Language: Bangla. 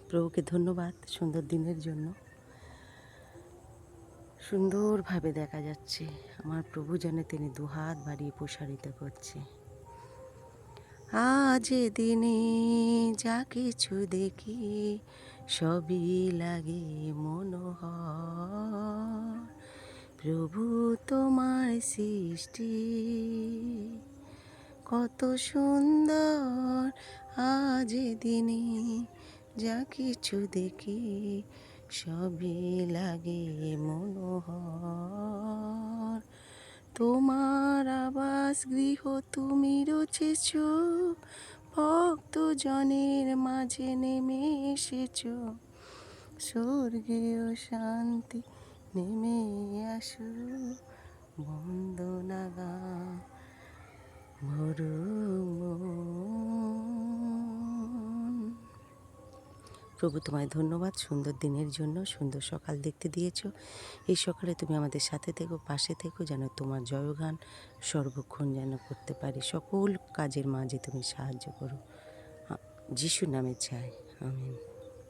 প্রভুকে ধন্যবাদ সুন্দর দিনের জন্য। সুন্দরভাবে দেখা যাচ্ছে আমার প্রভু যেন তিনি দুহাত বাড়িয়ে প্রসারিত করছে। আজ দিনে যা কিছু দেখি সবই লাগে মনোহর। প্রভু তোমার সৃষ্টি কত সুন্দর। আজ দিনে যা কিছু দেখি সবই লাগে মনোহর। তোমার আবাস গৃহ তুমি রচেছ, ভক্ত জনের মাঝে নেমে এসেছ। স্বর্গীয় শান্তি নেমে আসো, বন্দনা গান ভরো মন। প্রভু তোমায় ধন্যবাদ সুন্দর দিনের জন্য, সুন্দর সকাল দেখতে দিয়েছো। এই সকালে তুমি আমাদের সাথে থেকো, পাশে থেকো, যেন তোমার জয়গান সর্বক্ষণ যেন করতে পারি। সকল কাজের মাঝে তুমি সাহায্য করো। যিশুর নামে চাই, আমিন।